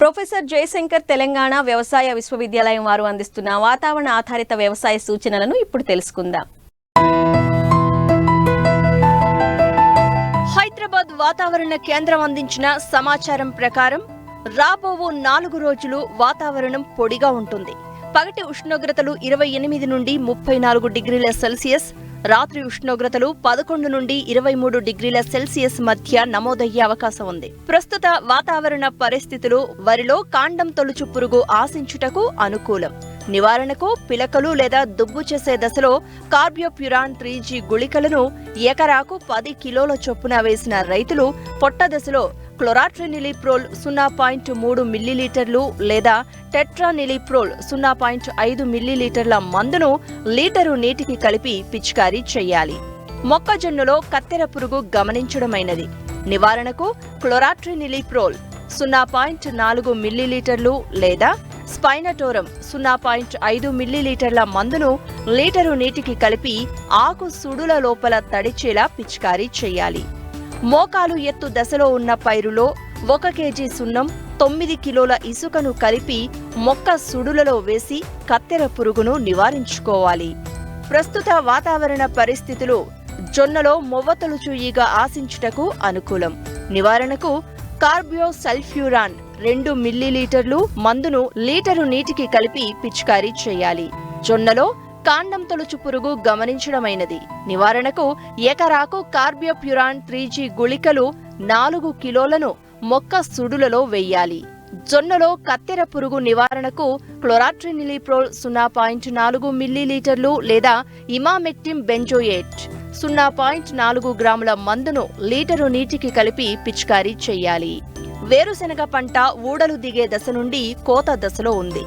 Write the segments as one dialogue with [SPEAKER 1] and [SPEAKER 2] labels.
[SPEAKER 1] Professor Jayashankar Telangana వ్యవసాయ విశ్వవిద్యాలయం వారు అందిస్తున్న వాతావరణ ఆధారిత వ్యవసాయ సూచనలను ఇప్పుడు తెలుసుకుందాం.
[SPEAKER 2] హైదరాబాద్ వాతావరణ కేంద్రం అందించిన సమాచారం ప్రకారం రాబో 4 రోజులు వాతావరణం పొడిగా ఉంటుంది. పగటి ఉష్ణోగ్రతలు 28 నుండి 34 డిగ్రీల సెల్సియస్, రాత్రి ఉష్ణోగ్రతలు 11 నుండి 23 డిగ్రీల సెల్సియస్ మధ్య నమోదయ్యే అవకాశం ఉంది. ప్రస్తుత వాతావరణ పరిస్థితులు వరిలో కాండం తొలుచు పురుగు ఆశించుటకు అనుకూలం. నివారణకు పిలకలు లేదా దుబ్బు చేసే దశలో కార్బోప్యూరాన్ 3G గుళికలను ఎకరాకు 10 కిలోల చొప్పున వేసిన రైతులు పొట్ట దశలో క్లోరాట్రినిలిప్రోల్ 0.3 మిల్లీలీటర్లు లేదా టెట్రానిలిప్రోల్ 0.5 మిల్లీలీటర్ల మందును లీటరు నీటికి కలిపి పిచికారీ చేయాలి. మొక్కజొన్నలో కత్తెర పురుగు గమనించడమైనది. నివారణకు క్లోరాట్రినిలిప్రోల్ 0.4 మిల్లీలీటర్లు లేదా స్పైనటోరం 0.5 మిల్లీలీటర్ల మందును లీటరు నీటికి కలిపి ఆకు సుడుల లోపల తడిచేలా పిచికారీ చేయాలి. మోకాలు ఎత్తు దశలో ఉన్న పైరులో 1 కేజీ సున్నం, 9 కిలోల ఇసుకను కలిపి మొక్క సుడులలో వేసి కత్తెర పురుగును నివారించుకోవాలి. ప్రస్తుత వాతావరణ పరిస్థితులు జొన్నలో మొవ్వతొలుచు ఈగ ఆశించుటకు అనుకూలం. నివారణకు కార్బోసల్ఫ్యూరాన్ 2 మిల్లీలీటర్లు మందును లీటరు నీటికి కలిపి పిచికారీ చేయాలి. జొన్నలో కాండం తొలుచు పురుగు గమనించడమైనది. నివారణకు ఎకరాకు కార్బోప్యూరాన్ 3G గుళికలు 4 కిలోలను మొక్క సుడులలో వెయ్యాలి. జొన్నలో కత్తెర పురుగు నివారణకు క్లోరాట్రినిలిప్రోల్ 0.4 మిల్లీలీటర్లు లేదా ఇమామెక్టిన్ బెంజోయేట్ 0.4 గ్రాముల మందును లీటరు నీటికి కలిపి పిచికారీ చేయాలి. వేరుశెనగ పంట ఊడలు దిగే దశ నుండి కోత దశలో ఉంది.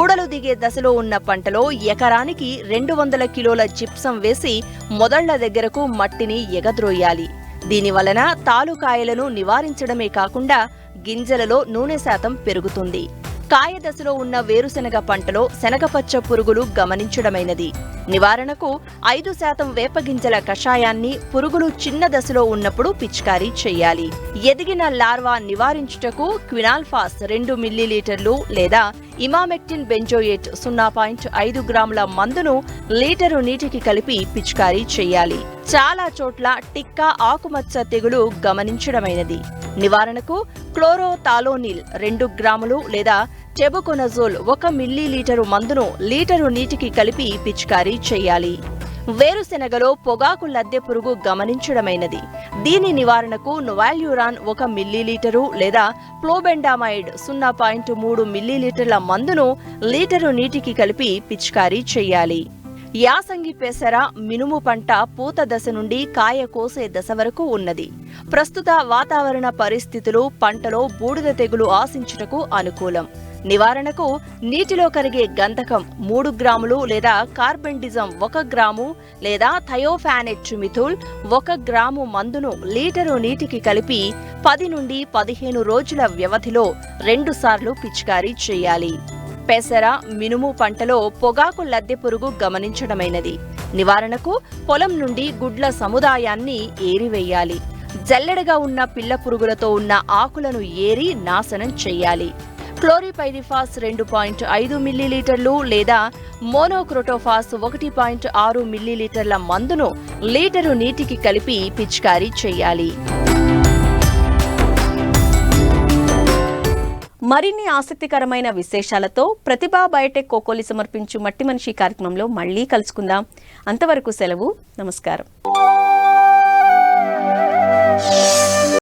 [SPEAKER 2] ఊడలు దిగే దశలో ఉన్న పంటలో ఎకరానికి 200 కిలోల జిప్సం వేసి మొదళ్ల దగ్గరకు మట్టిని ఎగద్రోయాలి. దీనివలన తాలుకాయలను నివారించడమే కాకుండా గింజలలో నూనె శాతం పెరుగుతుంది. కాయ దశలో ఉన్న వేరుశెనగ పంటలో శనగపచ్చ పురుగులు గమనించడమైనది. నివారణకు 5% వేపగింజల కషాయాన్ని పురుగులు చిన్న దశలో ఉన్నప్పుడు పిచికారీ చేయాలి. ఎదిగిన లార్వా నివారించుటకు క్వినాల్ఫాస్ 2 మిల్లీలీటర్లు లేదా ఇమామెక్టిన్ బెంజోయేట్ 0.5 గ్రాముల మందును లీటరు నీటికి కలిపి పిచికారీ చేయాలి. చాలా చోట్ల టిక్కా ఆకుమచ్చ తెగులు గమనించడమైనది. నివారణకు క్లోరోథాలోనిల్ 2 గ్రాములు లేదా టెబుకొనజోల్ 1 మిల్లీలీటరు మందును లీటరు నీటికి కలిపి పిచికారీ చేయాలి. వేరుశెనగలో పొగాకు లద్దె పురుగు గమనించడమైనది. దీని నివారణకు నొవాల్యూరాన్ 1 మిల్లీలీటరు లేదా ప్లోబెండామైడ్ 0.3 మిల్లీలీటర్ల మందును లీటరు నీటికి కలిపి పిచికారీ చేయాలి. యాసంగి పెసర, మినుము పంట పూత దశ నుండి కాయ కోసే దశ వరకు ఉన్నది. ప్రస్తుత వాతావరణ పరిస్థితులు పంటలో బూడిద తెగులు ఆశించుటకు అనుకూలం. నివారణకు నీటిలో కరిగే గంధకం 3 గ్రాములు లేదా కార్బెండిజం 1 గ్రాము లేదా థయోఫానెట్ మిథుల్ 1 గ్రాము మందును లీటరు నీటికి కలిపి 10 నుండి 15 రోజుల వ్యవధిలో 2 సార్లు పిచికారీ చేయాలి. పెసర, మినుము పంటలో పొగాకు లద్దె పురుగు గమనించడమైనది. నివారణకు పొలం నుండి గుడ్ల సముదాయాన్ని ఏరివేయాలి. జల్లెడగా ఉన్న పిల్ల పురుగులతో ఉన్న ఆకులను ఏరి నాశనం చేయాలి. క్లోరిపైరిఫాస్ 2.5 మిల్లీలీటర్లు లేదా మోనోక్రోటోఫాస్ 1.6 మిల్లీలీటర్ల మందును లీటరు నీటికి కలిపి పిచికారీ చేయాలి.
[SPEAKER 1] మరిన్ని ఆసక్తికరమైన విశేషాలతో ప్రతిభా బయోటెక్ కోకోలి సమర్పించు మట్టి మనిషి కార్యక్రమంలో మళ్ళీ కలుసుకుందాం. అంతవరకు సెలవు. నమస్కారం.